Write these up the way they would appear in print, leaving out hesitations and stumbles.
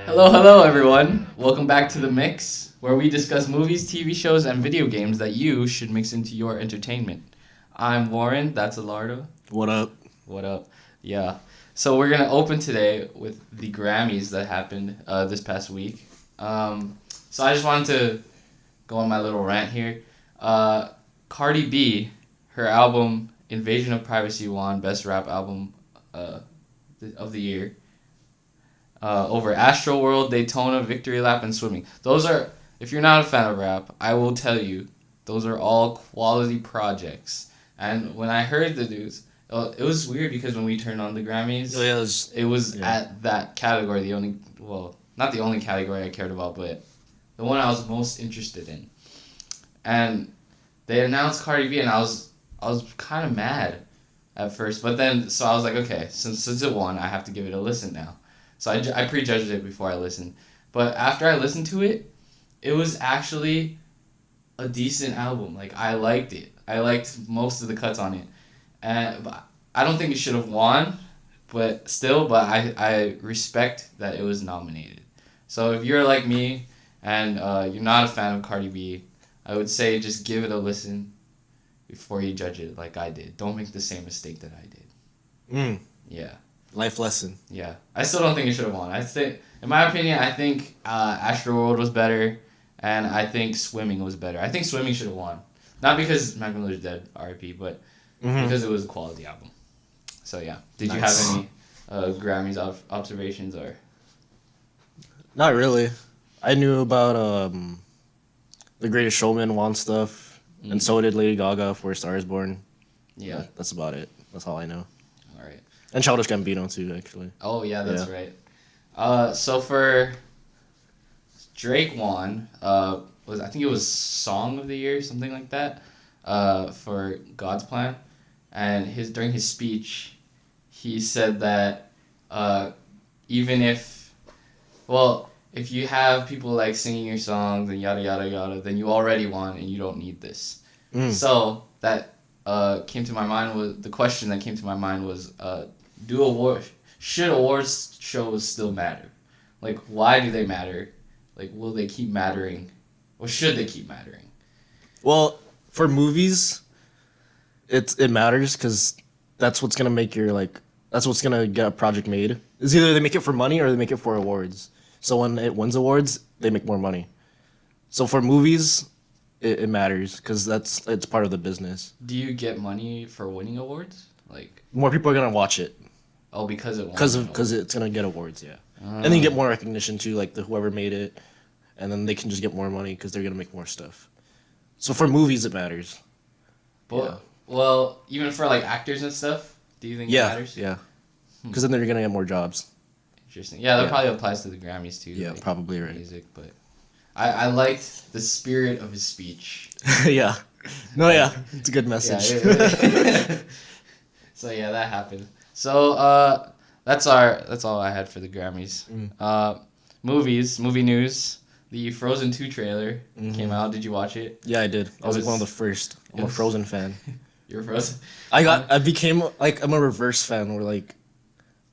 Hello, everyone. Welcome back to The Mix, where we discuss movies, TV shows, and video games that you should mix into your entertainment. I'm Warren, that's Elardo. What up? What up? Yeah. So we're going to open today with the Grammys that happened this past week. So I just wanted to go on my little rant here. Cardi B, her album Invasion of Privacy won Best Rap Album of the Year. Over Astroworld, Daytona, Victory Lap, and Swimming. Those are, if you're not a fan of rap, I will tell you, those are all quality projects. And when I heard the news, it was weird because when we turned on the Grammys, it was at that category, not the only category I cared about, but the one I was most interested in. And they announced Cardi B, and I was kind of mad at first, but then, so I was like, okay, since it won, I have to give it a listen now. So I prejudged it before I listened. But after I listened to it, it was actually a decent album. Like, I liked it. I liked most of the cuts on it. But I don't think it should have won, but I respect that it was nominated. So if you're like me and you're not a fan of Cardi B, I would say just give it a listen before you judge it like I did. Don't make the same mistake that I did. Yeah. Life lesson. Yeah. I still don't think it should have won. In my opinion, I think Astroworld was better, and I think Swimming was better. I think Swimming should have won. Not because Mac Miller's dead, R.I.P., but because it was a quality album. So, yeah. Did you have any Grammys observations? Or? Not really. I knew about The Greatest Showman won stuff, and so did Lady Gaga for A Star Is Born. Yeah. That's about it. That's all I know. All right. And Childish Gambino, too, actually. Oh, yeah, that's right. So for Drake won, I think it was Song of the Year, something like that, for God's Plan. And during his speech, he said that even if you have people like singing your songs and yada yada yada, then you already won and you don't need this. So that came to my mind was the question that came to my mind was should awards shows still matter? Like, why do they matter? Like, will they keep mattering, or should they keep mattering? Well, for movies, it matters because that's what's gonna make that's what's gonna get a project made. It's either they make it for money or they make it for awards. So when it wins awards, they make more money. So for movies, it matters because it's part of the business. Do you get money for winning awards? Like, more people are gonna watch it. Oh, because it won. Because it's gonna get awards, yeah. And then you get more recognition too, like whoever made it, and then they can just get more money because they're gonna make more stuff. So for movies, it matters. But, well, even for like actors and stuff, do you think it matters? Yeah. Because then they're gonna get more jobs. Interesting. Yeah, that probably applies to the Grammys too. Yeah, like, probably right. Music, but I liked the spirit of his speech. Yeah. No, yeah, it's a good message. Yeah, so yeah, that happened. So that's all I had for the Grammys. Movie news. The Frozen 2 trailer came out. Did you watch it? Yeah, I did. I was like one of the first. I'm a Frozen fan. You're Frozen. I became like I'm a reverse fan. Where like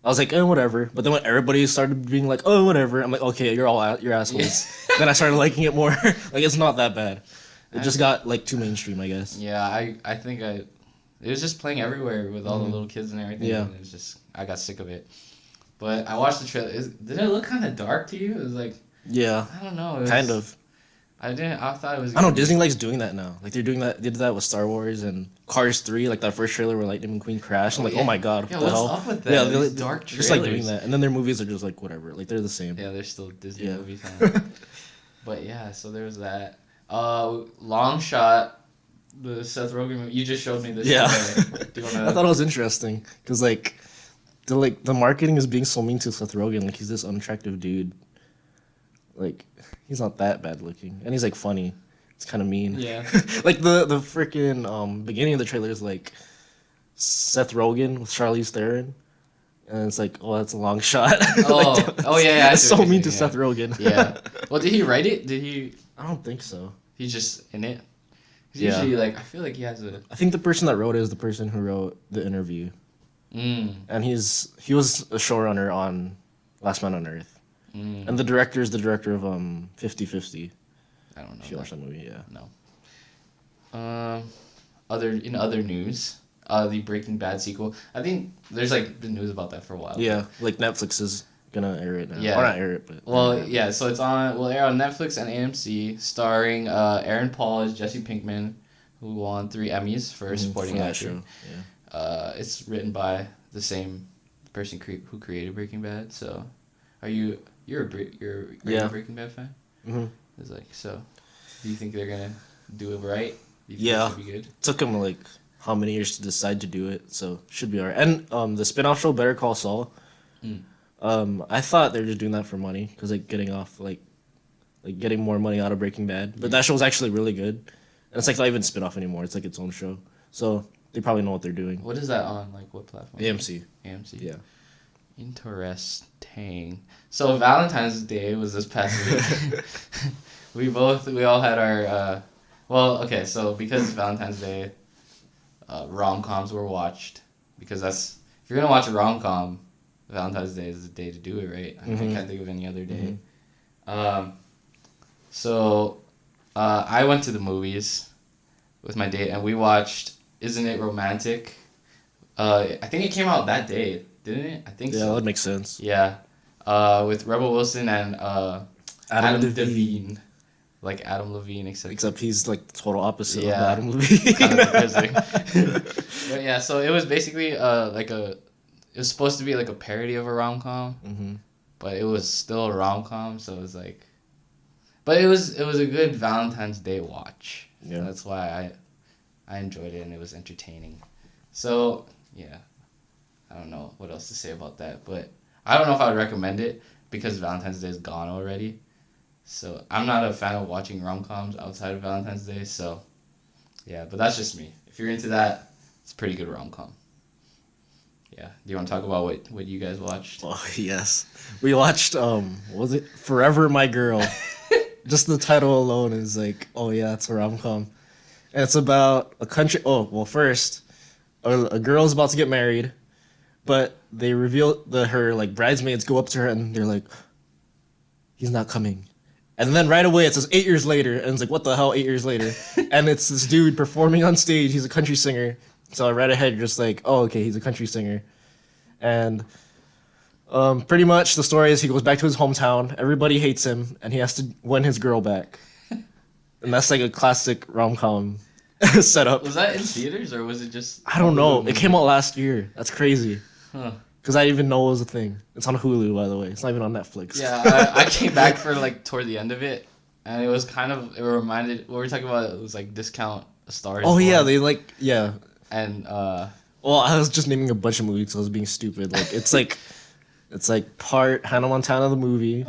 I was like, whatever. But then when everybody started being like, oh, whatever, I'm like, okay, you're assholes. Then I started liking it more. Like, it's not that bad. It just got like too mainstream, I guess. Yeah, I think it was just playing everywhere with all the little kids and everything. Yeah. And it was just, I got sick of it. But I watched the trailer. Did it look kind of dark to you? It was like, yeah, I don't know. Kind of. I thought it was. I don't know. Disney likes doing that now. Like they're doing that. They did that with Star Wars and Cars 3. Like that first trailer where Lightning McQueen crashed. I'm like, oh my god, what the hell? What's up with that? Yeah, these dark trailers. Just like doing that, and then their movies are just like whatever. Like they're the same. Yeah, they're still Disney movies. Huh? But yeah, so there was that. Long Shot, the Seth Rogen movie. You just showed me this. Yeah. I thought it was interesting because like the marketing is being so mean to Seth Rogen. Like he's this unattractive dude. Like he's not that bad looking, and he's like funny. It's kind of mean. Yeah. Like the freaking beginning of the trailer is like Seth Rogen with Charlize Theron, and it's like, oh, that's a long shot. Oh, like, yeah. It's so mean to Seth Rogen. Yeah. Well, did he write it? Did he? I don't think so. He's just in it. Usually, like, I feel like he has a. I think the person that wrote it is the person who wrote the interview. And he was a showrunner on Last Man on Earth. And the director is the director of 50/50. I don't know. If you watch that movie, yeah. No. Other news, the Breaking Bad sequel. I think there's like been news about that for a while. Yeah, like Netflix is gonna air it now. Yeah. Or not air it, but Well, yeah. So it's on. Will air on Netflix and AMC, starring Aaron Paul as Jesse Pinkman, who won 3 Emmys for supporting that actor. show. Yeah. It's written by the same person who created Breaking Bad. So, you're a Breaking Bad fan? Mm-hmm. It's like, so. Do you think they're gonna do it right? Do you think Yeah. it's gonna be good? Took them like how many years to decide to do it, so should be alright. And the spin-off show Better Call Saul. I thought they were just doing that for money because like getting off like getting more money out of Breaking Bad. But that show was actually really good, and it's like not even spin-off anymore. It's like its own show, so they probably know what they're doing. What is that on? Like what platform? AMC. AMC. Yeah. Interesting. So Valentine's Day was this past week. we all had our so because it's Valentine's Day, rom-coms were watched because that's if you're gonna watch a rom-com, Valentine's Day is the day to do it, right? I can't think of any other day. So I went to the movies with my date and we watched Isn't It Romantic? I think it came out that day, didn't it? I think so. Yeah, that would make sense. Yeah. With Rebel Wilson and Adam Devine. Like Adam Levine, Except he's like the total opposite of Yeah. Adam Levine. kind of depressing. But yeah, so it was basically it was supposed to be like a parody of a rom-com, but it was still a rom-com, so it was like, but it was a good Valentine's Day watch. Yeah. So that's why I enjoyed it and it was entertaining. So yeah, I don't know what else to say about that, but I don't know if I would recommend it because Valentine's Day is gone already. So I'm not a fan of watching rom-coms outside of Valentine's Day, so yeah, but that's just me. If you're into that, it's a pretty good rom-com. Yeah. Do you want to talk about what you guys watched? Oh yes, we watched what was it Forever My Girl? Just the title alone is like, oh yeah, it's a rom-com, and it's about a country. Oh well, first a girl's about to get married, but they reveal her like bridesmaids go up to her and they're like, he's not coming. And then right away it says 8 years later, and it's like, what the hell, 8 years later? And it's this dude performing on stage. He's a country singer. So I read ahead, just like, oh, okay, he's a country singer. And pretty much the story is he goes back to his hometown. Everybody hates him, and he has to win his girl back. And that's like a classic rom-com setup. Was that in theaters, or was it just... I don't know. It came out last year. That's crazy. Huh. Because I didn't even know it was a thing. It's on Hulu, by the way. It's not even on Netflix. Yeah, I came back for like toward the end of it, and it was kind of, it reminded, what we were talking about, it was like Discount A Star Is Oh Born. yeah, they like, yeah. And Well, I was just naming a bunch of movies, so I was being stupid. Like it's like part Hannah Montana the movie,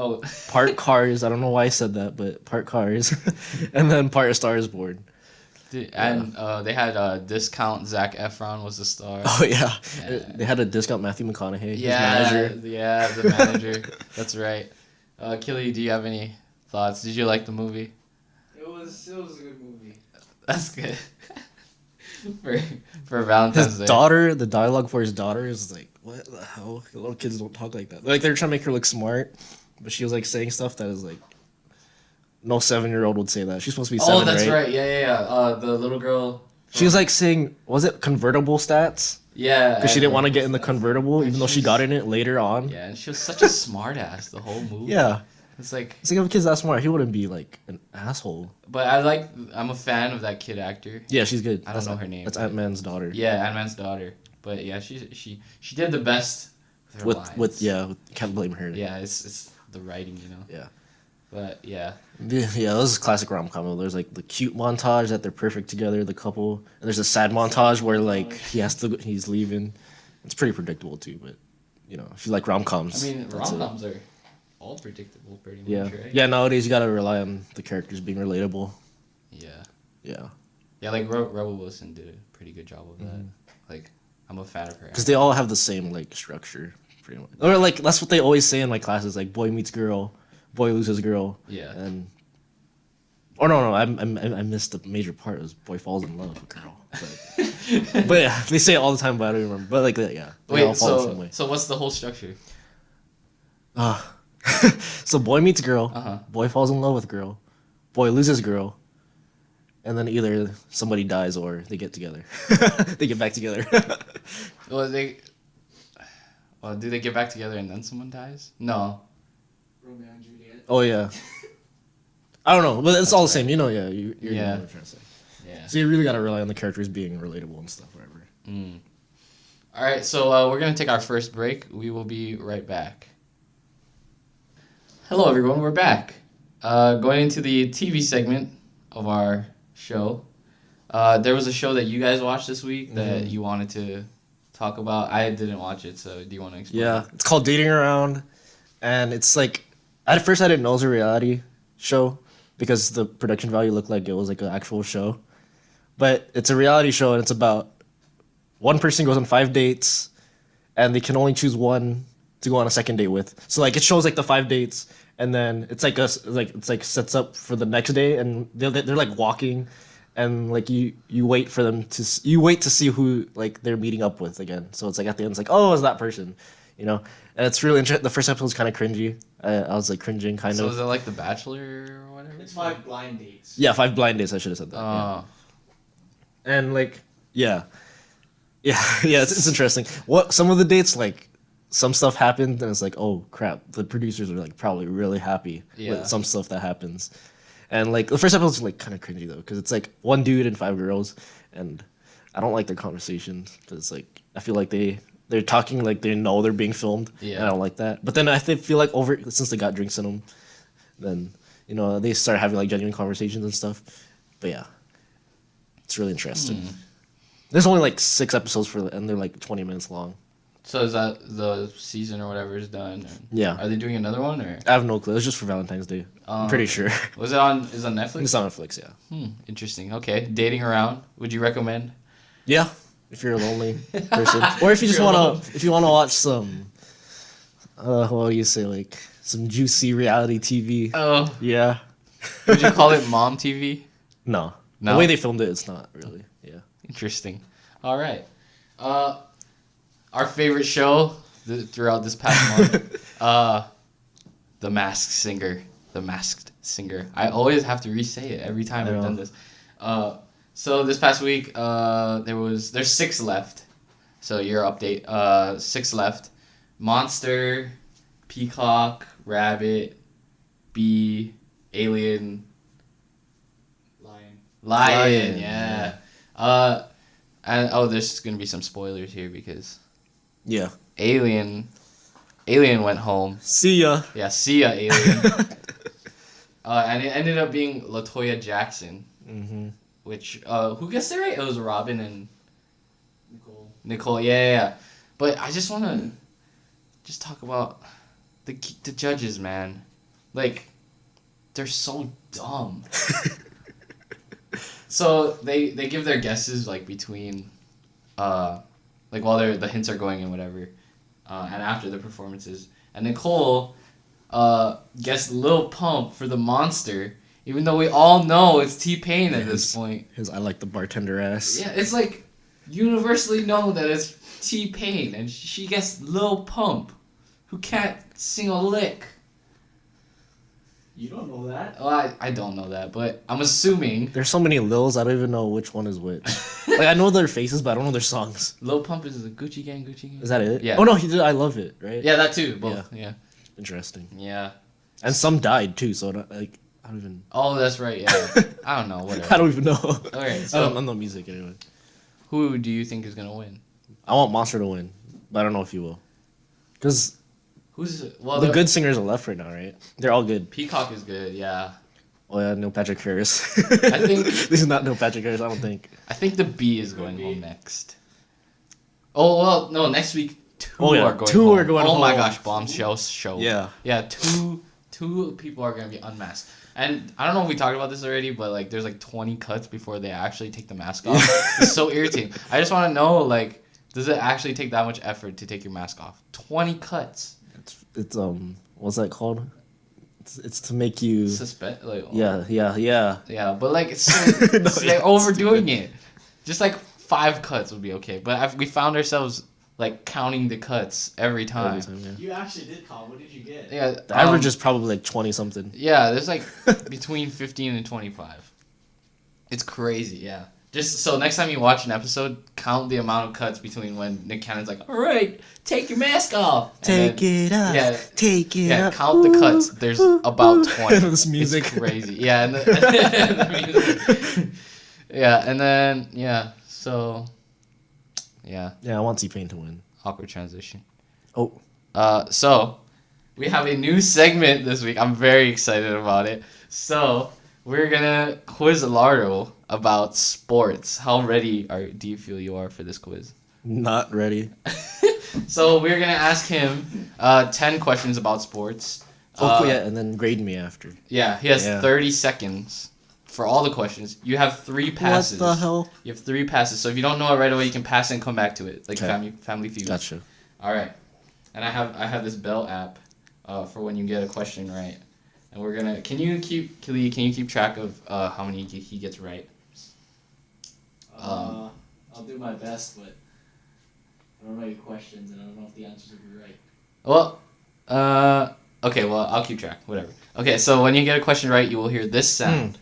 part Cars. I don't know why I said that, but part Cars, and then part A Star Is Born. And they had Discount Zac Efron was the star. Oh yeah. They had a discount Matthew McConaughey. Yeah, his manager. yeah, the manager. That's right. Keli'i, do you have any thoughts? Did you like the movie? It was a good movie. That's good. for Valentine's His Day. daughter, the dialogue for his daughter is like, what the hell? Little kids don't talk like that. Like they're trying to make her look smart, but she was like saying stuff that is like, no 7-year-old would say that. She's supposed to be 7, Oh, that's right? right. Yeah. The little girl. She was like saying, was it convertible stats? Yeah. Because she didn't want to get in the convertible, even though she got in it later on. Yeah, and she was such a smart ass the whole movie. Yeah. It's like if a kid's that smart, he wouldn't be like an asshole. But I'm a fan of that kid actor. Yeah, she's good. I don't know her name. That's Ant-Man's daughter. Yeah, Ant-Man's daughter. But yeah, she did the best with her lines. Can't blame her. Yeah, it's the writing, you know. Yeah. But yeah. Yeah, this is classic rom-com. There's like the cute montage that they're perfect together, the couple, and there's a sad montage where like he's leaving. It's pretty predictable too, but you know, if you like rom-coms. I mean, rom-coms are all predictable pretty much, right? Yeah, nowadays you gotta rely on the characters being relatable. Yeah. Yeah. Yeah, like Rebel Wilson did a pretty good job of that. Like, I'm a fan of her. Because they all have the same like structure, pretty much. Or like that's what they always say in my classes, like boy meets girl, boy loses girl. Yeah. And I missed the major part. It was boy falls in love with girl. But yeah, they say it all the time, but I don't remember. But like yeah. Wait, so what's the whole structure? So boy meets girl, Uh-huh. boy falls in love with girl, boy loses girl, and then either somebody dies or they get together. They get back together. Well, do they get back together and then someone dies? No. Romeo and Juliet. Oh yeah. I don't know, but it's That's all the right. same. You know, yeah. You're Yeah. what I'm trying to say. Yeah. So you really gotta rely on the characters being relatable and stuff, whatever. Mm. All right, so we're gonna take our first break. We will be right back. Hello, everyone. We're back. Going into the TV segment of our show. There was a show that you guys watched this week that you wanted to talk about. I didn't watch it, so do you want to explain? Yeah, it's called Dating Around, and it's like at first I didn't know it was a reality show because the production value looked like it was like an actual show, but it's a reality show and it's about one person goes on 5 dates, and they can only choose one to go on a second date with. So like it shows like the 5 dates, and then it's like it's like sets up for the next day, and they're like walking. And like you wait for them to you wait to see who like they're meeting up with again. So it's like at the end it's like, oh, it's that person, you know. And it's really interesting. The first episode was kind of cringy. I was like cringing kind So of. is it like The Bachelor or whatever? It's 5 blind dates. Yeah, 5 blind dates. I should have said that. Yeah. And like yeah, it's interesting. What some of the dates like some stuff happened and it's like, oh crap, the producers are like probably really happy with some stuff that happens. And like the first episode was like kind of cringy though, because it's like one dude and 5 girls, and I don't like their conversations because it's like I feel like they're talking like they know they're being filmed. Yeah. And I don't like that. But then feel like since they got drinks in them, then you know they start having like genuine conversations and stuff. But yeah, it's really interesting. There's only like 6 episodes and they're like 20 minutes long. So is that the season or whatever is done? Or Yeah. Are they doing another one or? I have no clue. It was just for Valentine's Day. I'm pretty sure. Was it on? Is it on Netflix? It's on Netflix. Yeah. Interesting. Okay, Dating Around. Would you recommend? Yeah, if you're a lonely person, or if you just wanna watch some, what do you say, like some juicy reality TV. Oh, Yeah. would you call it Mom TV? No. No? The way they filmed it, it's not really. Yeah. Interesting. All right. Our favorite show throughout this past month, The Masked Singer. The Masked Singer. I always have to re-say it every time I've done this. So this past week, there's 6 left. So your update, 6 left. Monster, Peacock, Rabbit, Bee, Alien, Lion. Yeah. And there's gonna be some spoilers here because Yeah. Alien went home. See ya. Yeah, see ya, Alien. And it ended up being LaToya Jackson, Mm-hmm. which who guessed it right? It was Robin and Nicole. Yeah. But I just want to just talk about the judges, man. Like, they're so dumb. So they give their guesses like between, like while the hints are going and whatever, and after the performances. And Nicole, guessed Lil Pump for the Monster, even though we all know it's T-Pain at this point. His I like the bartender ass. Yeah, it's like universally known that it's T-Pain, and she guessed Lil Pump, who can't sing a lick. You don't know that? Well, I don't know that, but I'm assuming There's so many Lils, I don't even know which one is which. Like I know their faces, but I don't know their songs. Lil Pump is the Gucci Gang. Is that it? Yeah. Oh no, he did I Love It, right? Yeah, that too. Both. Yeah. Interesting. Yeah. And some died too, so I don't even. Oh, that's right. Yeah. I don't know. Whatever. I don't even know. Okay, I so don't know music anyway. who do you think is gonna win? I want Monster to win, but I don't know if he will. Because Who's well the good singers are left right now, right? They're all good. Peacock is good. Yeah. Oh yeah, Neil Patrick Harris. I think- this is not Neil Patrick Harris. I don't think. I think the B is going home next. Oh well, no. Next week, two are going. two home. are going Oh my home. gosh, bombshell show. Yeah. Yeah, two people are gonna be unmasked. And I don't know if we talked about this already, but like there's like 20 cuts before they actually take the mask off. It's so irritating. I just want to know, like, does it actually take that much effort to take your mask off? 20 cuts. It's what's that called? It's to make you. Suspect like Yeah. yeah, but like it's so, No, they're yeah, overdoing it. Just like 5 cuts would be okay, but we found ourselves like counting the cuts every time. Every time, yeah. You actually did call. What did you get? Yeah, The average is probably like 20 something. yeah. There's like between 15 and 25. It's crazy, yeah. Just so next time you watch an episode, count the amount of cuts between when Nick Cannon's like, "All right, take your mask off." And then- It off. Yeah, Take it yeah. up. Count the cuts. There's about 20. This music. It's crazy. Yeah, and the music. Yeah, and then yeah. So, yeah, Yeah, I want T-Pain to win. awkward transition. Oh. So we have a new segment this week. I'm very excited about it. So we're gonna quiz Elardo about sports. How ready do you feel you are for this quiz? Not ready. So we're gonna ask him 10 questions about sports. Oh, yeah, and then grade me after. Yeah, he has Yeah. 30 seconds for all the questions. You have 3 passes. What the hell? You have 3 passes. So if you don't know it right away, you can pass it and come back to it, like Okay. Family Feud. Gotcha. All right, and I have this bell app for when you get a question right, and we're gonna. Keli'i, can you keep track of how many he gets right? I'll do my best, but I don't know your questions, and I don't know if the answers will be right. Well, okay. Well, I'll keep track. Whatever. Okay, so when you get a question right, you will hear this sound.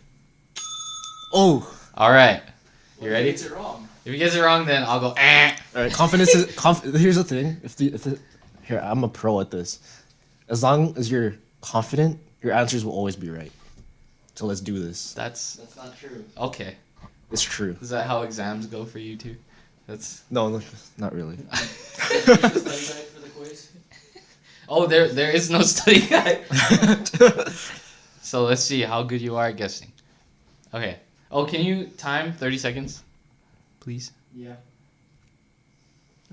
Oh. All right. You What ready? if he gets it wrong? If he gets it wrong, then I'll go. Eh. All right, confidence is. Here's the thing. Here, I'm a pro at this. As long as you're confident, your answers will always be right. So let's do this. That's That's not true. okay. It's true. Is that how exams go for you too? That's. No, not really. Did you study guide for the quiz? Oh, there is no study guide. So let's see how good you are at guessing. Okay. Oh, can you time 30 seconds, please? Yeah.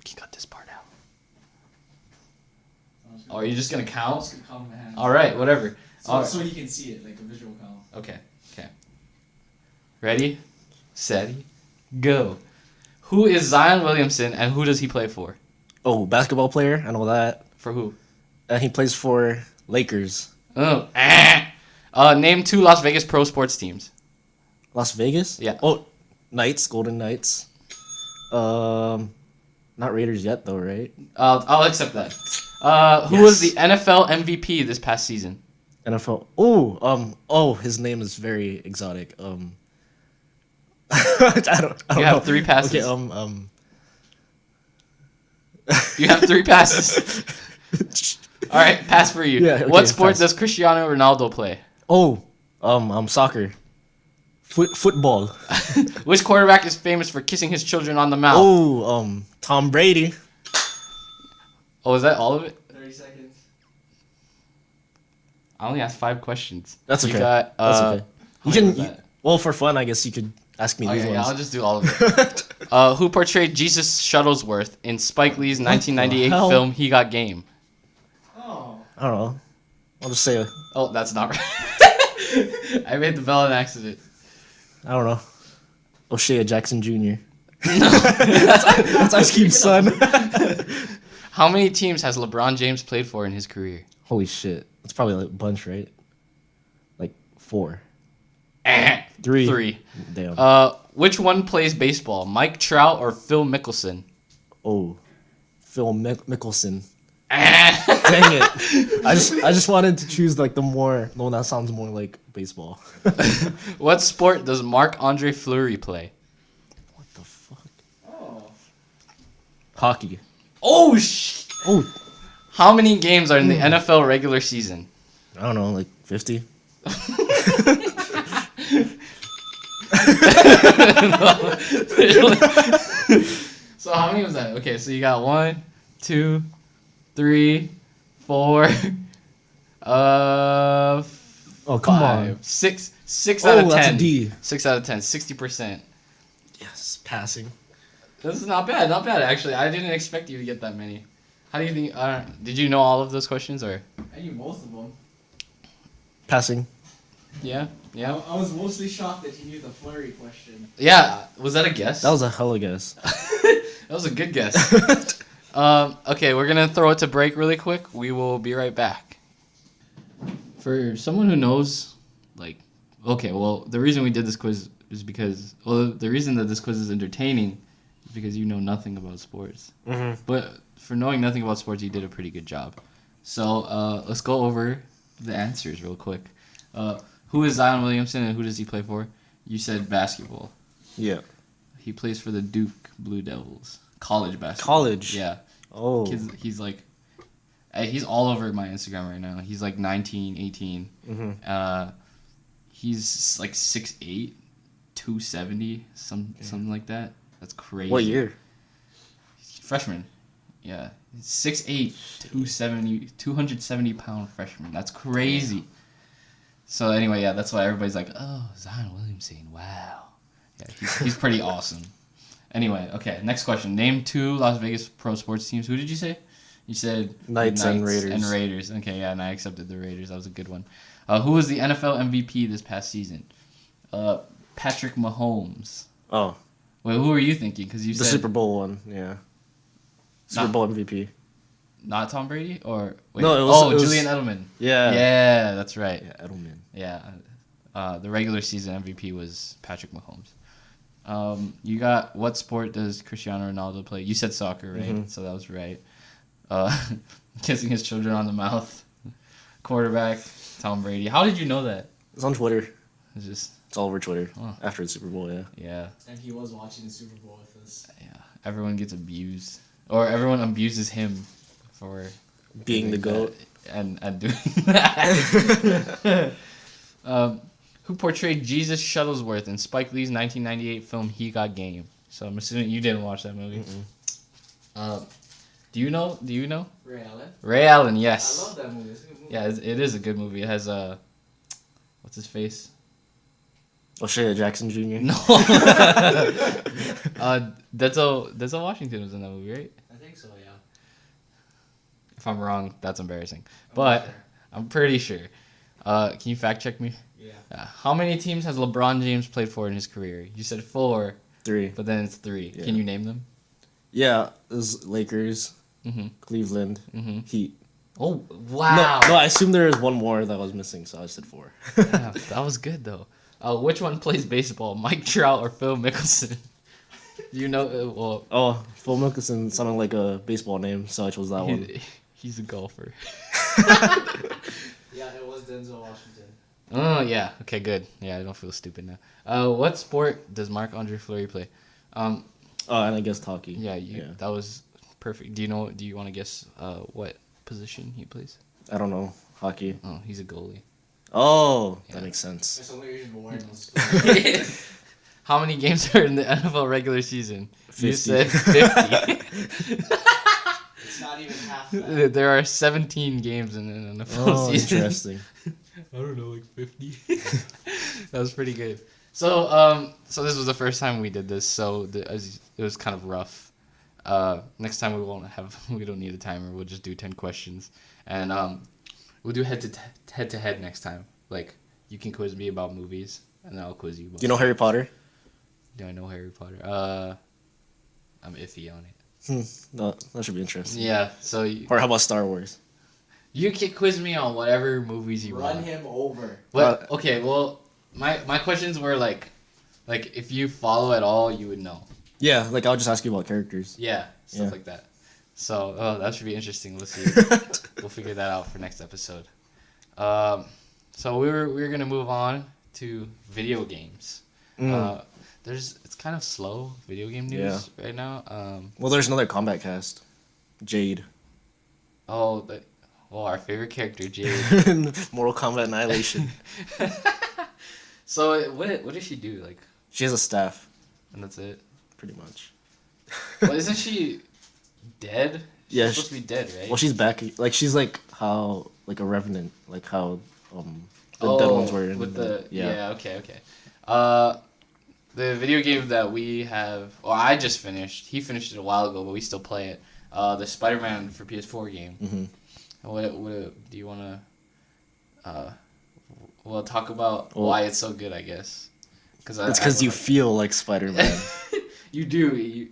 You cut this part out. I'm just Oh, are you just gonna I'm count? just gonna count my hands. All right, whatever. So, All right. so you can see it, like a visual count. Okay. Ready, set, go. Who is Zion Williamson and who does he play for? Oh, basketball player. I know that. For who? And he plays for Lakers. Oh. Name 2 Las Vegas pro sports teams. Las Vegas? Yeah. Oh, Knights, Golden Knights. Not Raiders yet though, right? I'll accept that. Who Yes. was the NFL MVP this past season? NFL. Oh, his name is very exotic. I don't You know. have 3 passes. Okay, You have 3 passes. All right, pass for you. Yeah, okay, What sport pass. does Cristiano Ronaldo play? Soccer. Football. Which quarterback is famous for kissing his children on the mouth? Oh, Tom Brady. Oh, is that all of it? 30 seconds. I only asked 5 questions. That's You okay. got, That's okay. how You many can. was that? Well, for fun, I guess you could ask me these Okay, yeah, I'll ones. just do all of it. Who portrayed Jesus Shuttlesworth in Spike Lee's the 1998 hell? film He Got Game? Oh. I don't know. I'll just say Oh, that's not right. I made the bell an accident. I don't know. O'Shea Jackson Jr. That's Ice Cube's son. How many teams has LeBron James played for in his career? Holy shit. That's probably like a bunch, right? Like 4. 3. 3. Damn. Which one plays baseball? Mike Trout or Phil Mickelson? Oh. Phil Mickelson. Dang it. I just wanted to choose like the one that sounds more like baseball. What sport does Marc-Andre Fleury play? What the fuck? Oh. Hockey. Oh, Oh, How many games are in the NFL regular season? I don't know, like 50. So how many was that? Okay, so you got 1, 2, 3, 4, Oh, come 5, on. 6 out of 10. That's a D. 6 out of 10, 60%. Yes, passing. This is not bad actually. I didn't expect you to get that many. How do you think? Did you know all of those questions or? I knew most of them. Passing. Yeah. I was mostly shocked that you knew the flurry question. Yeah. Was that a guess? That was a hella guess. That was a good guess. Okay, we're gonna throw it to break really quick. We will be right back. For someone who knows, the reason we did this quiz is because, the reason that this quiz is entertaining, because you know nothing about sports. Mm-hmm. But for knowing nothing about sports, you did a pretty good job. So let's go over the answers real quick. Who is Zion Williamson and who does he play for? You said basketball. Yeah. He plays for the Duke Blue Devils. College basketball. College. Yeah. Oh. He's like, he's all over my Instagram right now. He's like 19, 18. Mm-hmm. He's like 6'8", 270, something like that. That's crazy. What year? Freshman. Yeah. 6'8", 270-pound freshman. That's crazy. So anyway, yeah, that's why everybody's like, oh, Zion Williamson, wow. Yeah, he's pretty awesome. Anyway, okay, next question. Name 2 Las Vegas pro sports teams. Who did you say? You said Knights and Raiders. And Raiders. Okay, yeah, and I accepted the Raiders. That was a good one. Who was the NFL MVP this past season? Patrick Mahomes. Oh. Wait, who were you thinking? Because you The said Super Bowl one, yeah. Super Bowl MVP. not Tom Brady or wait, No, it was Julian Edelman. Yeah. Yeah, that's right. Yeah, Edelman. Yeah, the regular season MVP was Patrick Mahomes. You got what sport does Cristiano Ronaldo play? You said soccer, right? Mhm. So that was right. Kissing his children on the mouth. Quarterback, Tom Brady. How did you know that? It's on Twitter. It's just It's all over Twitter. Oh. After the Super Bowl, yeah. yeah. And he was watching the Super Bowl with us. Everyone gets abused, or everyone abuses him for Being the doing GOAT. that and doing that. Who portrayed Jesus Shuttlesworth in Spike Lee's 1998 film He Got Game? So I'm assuming you didn't watch that movie. Do you know? Ray Allen. Ray Allen, yes. I love that movie. It's a good movie. Yeah, it is a good movie. It has what's his face? O'Shea Jackson Jr. No. Denzel Washington was in that movie, right? I think so, yeah. If I'm wrong, that's embarrassing. I'm But not sure. I'm pretty sure. Can you fact check me? Yeah. How many teams has LeBron James played for in his career? You said 4, 3. but then it's 3. Yeah. Can you name them? Yeah, it was Lakers, Mm-hmm. Cleveland, Mm-hmm. Heat. Oh, wow. No, I assumed there was one more that was missing, so I said 4. Yeah, that was good, though. Which one plays baseball, Mike Trout or Phil Mickelson? You know, well... Oh, Phil Mickelson sounded like a baseball name, so I chose that one. He's a golfer. Yeah, it was Denzel Washington. Oh, yeah. Okay, good. Yeah, I don't feel stupid now. What sport does Marc-Andre Fleury play? Oh, and I guessed hockey. Yeah, that was perfect. Do you want to guess what position he plays? I don't know. Hockey. Oh, he's a goalie. Oh, Yeah. that makes sense. That's only reason we're wearing those. How many games are in the NFL regular season? 50. You said 50. It's not even half that. There are 17 games in an NFL Oh, season. interesting. I don't know, like 50. That was pretty good. So, so this was the first time we did this, so it was kind of rough. Next time we don't need a timer. We'll just do 10 questions, and we'll do head to head next time. Like, you can quiz me about movies, and then I'll quiz you. About Do you know Harry Potter? Do I know Harry Potter? I'm iffy on it. No, that should be interesting. Yeah, so Or how about Star Wars? you can quiz me on whatever movies you Run want. him over. But okay, well, my questions were like if you follow at all, you would know. Yeah, like I'll just ask you about characters. Yeah, stuff Yeah. like that. So, that should be interesting. Let's see. We'll figure that out for next episode. So we're gonna move on to video games. It's kind of slow video game news right now. Well, there's another combat cast. Jade. Our favorite character, Jade. Mortal Kombat Annihilation. So what does she do? Like, She has a staff, and that's it. pretty much. Well, isn't she dead? She's Yeah, supposed to be dead, right? Well, she's back. Like she's like how like a revenant, like how the dead ones were in with the okay. The video game that we have, or I just finished. He finished it a while ago, but we still play it. The Spider-Man for PS4 game. Mm-hmm. What do you want to? Well, talk about why it's so good, I guess. It's because you feel like Spider-Man. You do.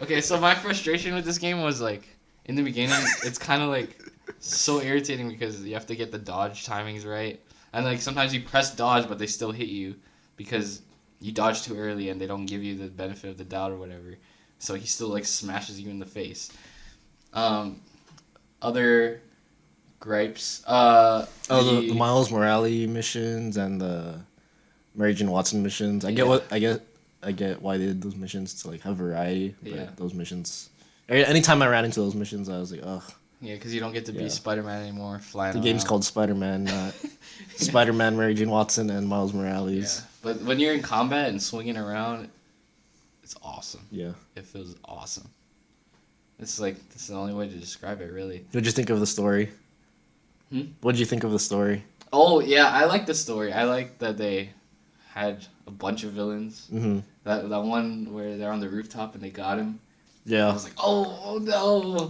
Okay, so my frustration with this game was like in the beginning, it's kind of like so irritating because you have to get the dodge timings right, and like sometimes you press dodge but they still hit you because you dodge too early and they don't give you the benefit of the doubt or whatever. So he still like smashes you in the face. Other gripes. The Miles Morales missions and the Mary Jane Watson missions. I get why they did those missions to like have variety. But Yeah. those missions. Anytime I ran into those missions, I was like, ugh. Yeah, because you don't get to be Yeah. Spider-Man anymore, flying The game's around. called Spider-Man, not Spider-Man, Mary Jane Watson, and Miles Yeah, Morales. but when you're in combat and swinging around, it's awesome. Yeah. It feels awesome. It's like that's the only way to describe it, really. What'd you think of the story? What'd you think of the story? Oh yeah, I like the story. I like that they had a bunch of villains. Mm-hmm. That one where they're on the rooftop and they got him. I Yeah. was like, oh no.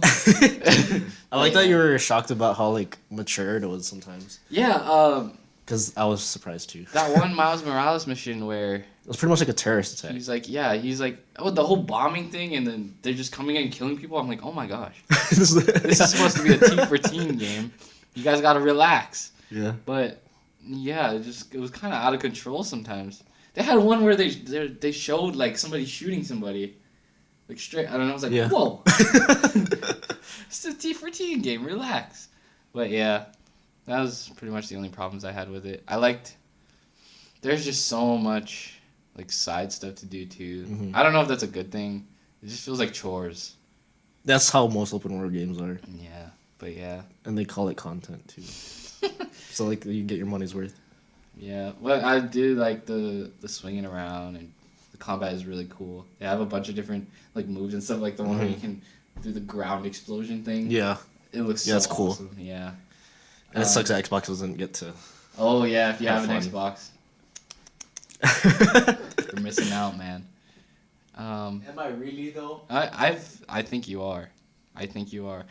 I like that you were shocked about how like mature it was sometimes. Yeah, Because I was surprised too. that one Miles Morales mission where It was pretty much like a terrorist attack. he's like, oh, the whole bombing thing, and then they're just coming in and killing people. I'm like, oh my gosh, this is supposed to be a team for team game. You guys gotta relax. Yeah. But yeah, it was kind of out of control sometimes. They had one where they showed like somebody shooting somebody, like straight. I don't know. I was like, Yeah. whoa, it's a T for team game. Relax. But yeah, that was pretty much the only problems I had with it. There's just so much like side stuff to do too. Mhm. I don't know if that's a good thing. It just feels like chores. That's how most open world games are, Yeah, but yeah. and they call it content too. So like you get your money's worth. Yeah, well, I do like the swinging around, and the combat is really cool. They have a bunch of different like moves and stuff, like the one where you can do the ground explosion thing. Yeah. It looks Yeah, so it's cool. awesome. Yeah. And it sucks that Xbox doesn't get to. Oh yeah, if you have Have an fun. Xbox, you're missing out, man. Am I really though? I think you are. I think you are.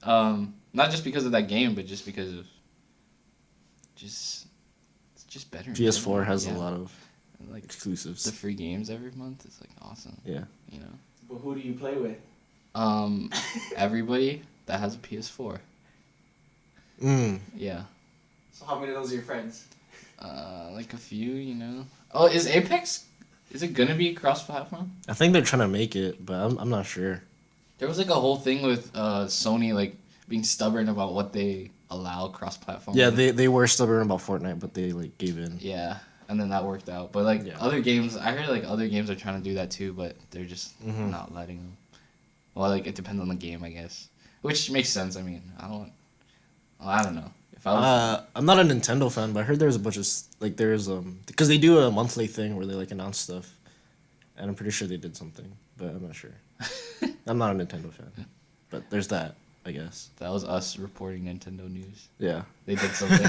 Not just because of that game, but just because of it's just better. in PS4 general. has Yeah. a lot of like exclusives. the free games every month. It's like awesome. Yeah. You know. But who do you play with? Everybody that has a PS4. Mm. Yeah. So how many of those are your friends? Like a few, you know. Oh, is Apex? Is it gonna be cross-platform? I think they're trying to make it, but I'm not sure. There was like a whole thing with Sony like being stubborn about what they allow cross-platform. Yeah, with. they were stubborn about Fortnite, but they like gave in. Yeah, and then that worked out. But like Yeah. other games, I heard like other games are trying to do that too, but they're just Mhm. not letting them. Well, like it depends on the game, I guess. Which makes sense. I mean, I don't know. If I was, I'm not a Nintendo fan, but I heard there's a bunch of like there's because they do a monthly thing where they like announce stuff, and I'm pretty sure they did something, but I'm not sure. I'm not a Nintendo fan, but there's that, I guess. that was us reporting Nintendo news. Yeah. They did something.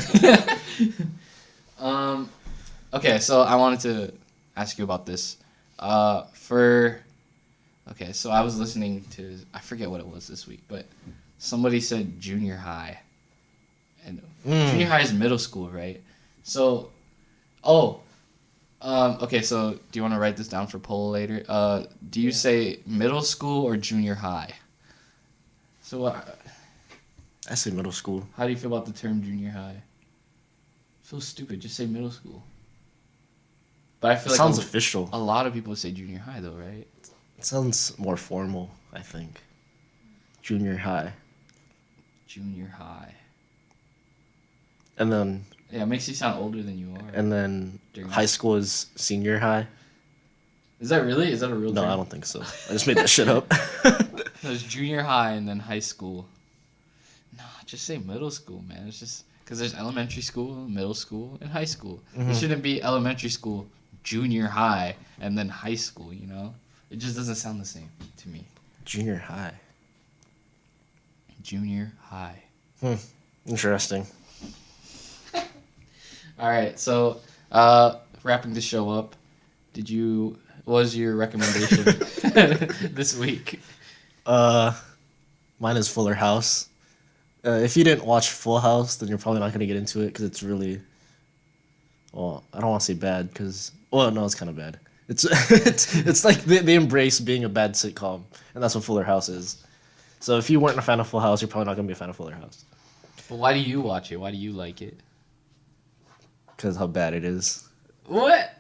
Okay, so I wanted to ask you about this. Okay, so I was listening to, I forget what it was this week, but somebody said junior high. And junior high is middle school, right? So, okay, so do you want to write this down for poll later? Do you say middle school or junior high? So, I say middle school. how do you feel about the term junior high? Feels stupid. Just say middle school. But I It feel like sounds official. a lot of people say junior high though, right? It sounds more formal, I think. Junior high. Junior high. And then Yeah, it makes you sound older than you are. and high school is senior high. Is that really? Is that a real No, term? I don't think so. I just made that shit up. There's junior high and then high school. No, just say middle school, man. It's just because there's elementary school, middle school, and high school. It shouldn't be elementary school, junior high, and then high school. You know, it just doesn't sound the same to me. Junior high. Junior high. Interesting. All right, so wrapping the show up, what was your recommendation this week? Mine is Fuller House. If you didn't watch Full House, then you're probably not gonna get into it because it's really. Well, I don't want to say bad because. Well, no, it's kind of bad. It's like they embrace being a bad sitcom, and that's what Fuller House is. So if you weren't a fan of Full House, you're probably not gonna be a fan of Fuller House But why do you watch it? Why do you like it? because how bad it is. What?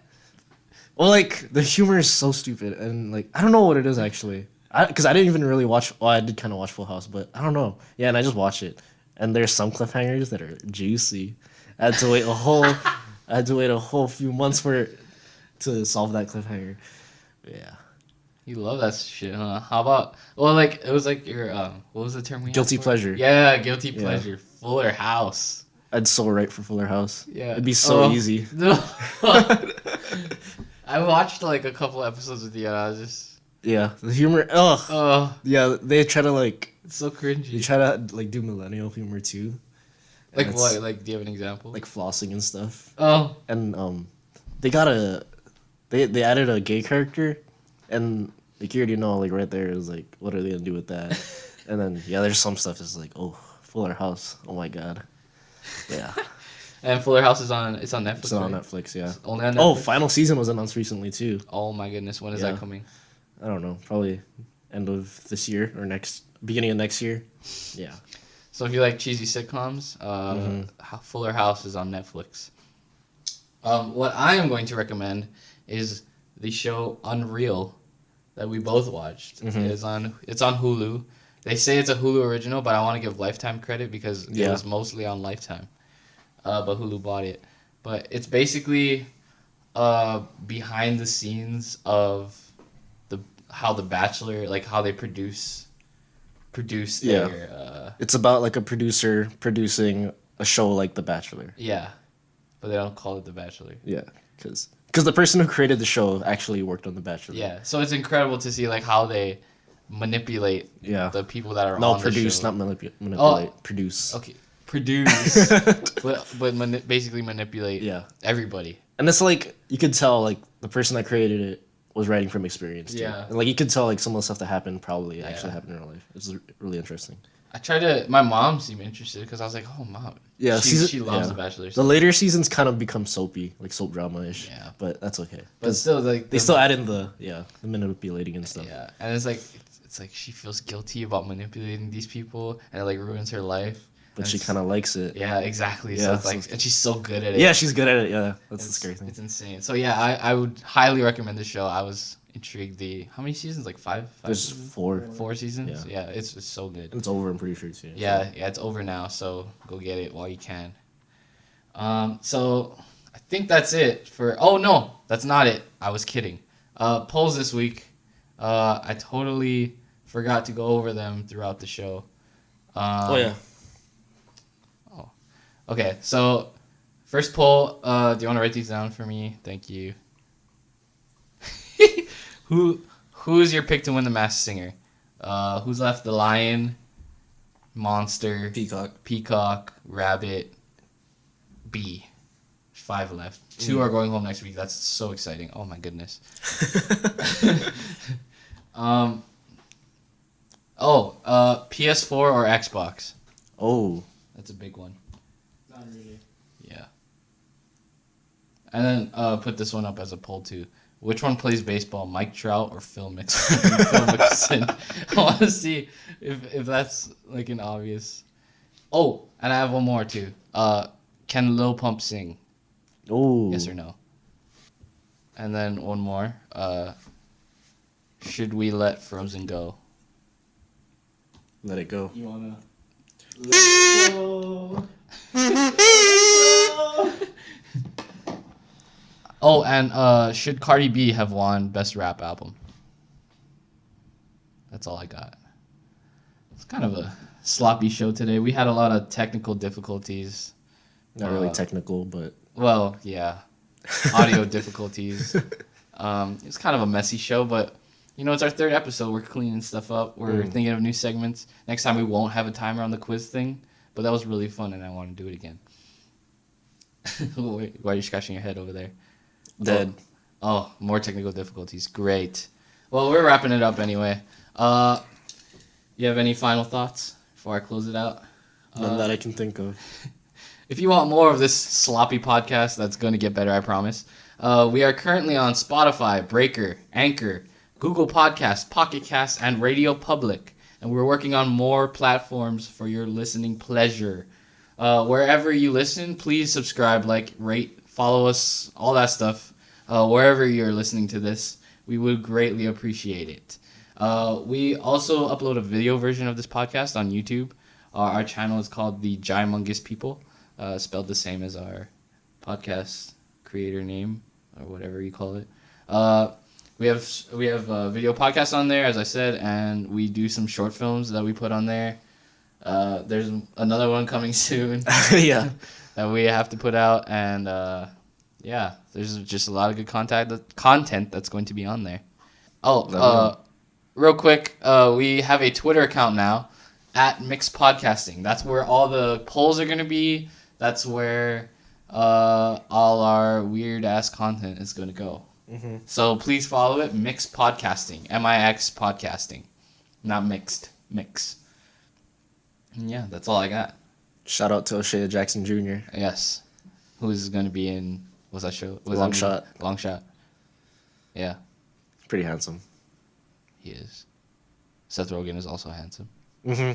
Well, like the humor is so stupid, and like I don't know what it is actually. Because I didn't even really watch. Well, I did kind of watch Full House, but I don't know. Yeah, and I just watched it, and there's some cliffhangers that are juicy. I had to wait a whole. I had to wait a whole few months for it to solve that cliffhanger. Yeah. You love that shit, huh? How about well, like it was like your what was the term we had Guilty for it? pleasure. Yeah, guilty Yeah. pleasure. Fuller House. I'd so write for Fuller House. Yeah, It'd be so easy. No. I watched like a couple episodes with you, and I was just Yeah, the humor. Ugh. oh, Yeah, they try to like. it's so They cringy. try to like do millennial humor too. And Like it's, what? Like, do you have an example? Like flossing and stuff. Oh, And they got they added a gay character, and like you already know, like right there is like, what are they gonna do with that? And then yeah, there's some stuff that's like, oh, Fuller House, oh my god, yeah, and Fuller House is on. It's on Netflix. it's on right? Netflix, yeah. It's only on Netflix. Oh, final season was announced recently too. Oh my goodness, when is Yeah. that coming? I don't know, probably end of this year or beginning of next year. Yeah. So if you like cheesy sitcoms, Mhm. Fuller House is on Netflix. What I am going to recommend is the show Unreal that we both watched. Mhm. It's on Hulu. They say it's a Hulu original, but I want to give Lifetime credit because it Yeah. was mostly on Lifetime. But Hulu bought it. But it's basically behind the scenes of how The Bachelor, like how they produce Yeah. their It's about like a producer producing a show like The Bachelor. yeah, but they don't call it The Bachelor. Yeah, because the person who created the show actually worked on The Bachelor. Yeah, so it's incredible to see like how they manipulate Yeah. the people that are No, on produce, the show. not manipulate. Produce. Okay, produce, but basically manipulate Yeah. everybody. And it's like you could tell like the person that created it was writing from experience. Too. Yeah. And like you could tell like some of the stuff that happened probably Yeah. actually happened in real life. It's really interesting. I tried to. My mom seemed interested because I was like, "Oh, mom." Yeah, she loves yeah. The Bachelor. The later seasons kind of become soapy, like soap drama ish. Yeah. But that's okay. but still, like They still add in the manipulating and stuff. yeah, and it's like she feels guilty about manipulating these people, and it like ruins her life. But And she it's- kind of likes it. yeah, exactly. So Yeah, it's like, so- and she's so good at it. Yeah, she's good at it. Yeah, that's the It's- scary thing. It's insane. So yeah, I would highly recommend this show. I was intrigued. How many seasons? Like five? There's seasons? 4. 4 seasons? Yeah. Yeah, it's so good. It's over. I'm pretty sure too. Yeah, it's over now, so go get it while you can. So I think that's it for. Oh no, that's not it. I was kidding. Polls this week. I totally forgot to go over them throughout the show. Oh yeah. Okay, so first poll. Do you want to write these down for me? Thank you. Who is your pick to win the Masked Singer? Who's left? The lion, monster, peacock, rabbit, bee. 5 left. 2 are going home next week. That's so exciting. Oh my goodness. PS4 or Xbox? Oh. That's a big one. Not really. Yeah. And then put this one up as a poll too. Which one plays baseball, Mike Trout or Phil Mixon? Phil Mixon. I want to see if that's like an obvious. Oh, and I have one more too. Can Lil Pump sing? Oh. Yes or no? And then one more. Should we let Frozen go? Let it go. You wanna? Let's go. Oh, and should Cardi B have won Best Rap Album? That's all I got. It's kind of a sloppy show today. We had a lot of technical difficulties. Not really technical, but Well, yeah, audio difficulties. It's kind of a messy show, but you know, it's our 3rd episode. We're cleaning stuff up. We're thinking of new segments. Next time we won't have a timer on the quiz thing, but that was really fun, and I want to do it again. Why are you scratching your head over there? dead. Oh, more technical difficulties. Great. Well, we're wrapping it up anyway. You have any final thoughts before I close it out? None that I can think of. If you want more of this sloppy podcast, that's going to get better, I promise. We are currently on Spotify, Breaker, Anchor, Google Podcasts, Pocket Casts, and Radio Public. And we're working on more platforms for your listening pleasure. Wherever you listen, please subscribe, like, rate, follow us, all that stuff. wherever you're listening to this. We would greatly appreciate it. We also upload a video version of this podcast on YouTube. Our channel is called The Jaimungus People, spelled the same as our podcast creator name or whatever you call it. We have video podcasts on there, as I said, and we do some short films that we put on there. There's another one coming soon. Yeah. That we have to put out, and yeah, there's just a lot of good content that's going to be on there. Oh, real quick, we have a Twitter account now at Mixed Podcasting. That's where all the polls are going to be. That's where all our weird ass content is going to go. Mm-hmm. So please follow it, Mixed Podcasting, MIX Podcasting, not mixed, mix. And yeah, that's all I got. Shout out to O'Shea Jackson Jr. Yes, who's going to be in what's that show? Long Shot. Long Shot. Yeah, Pretty handsome. he is. Seth Rogen is also handsome. Mm-hmm.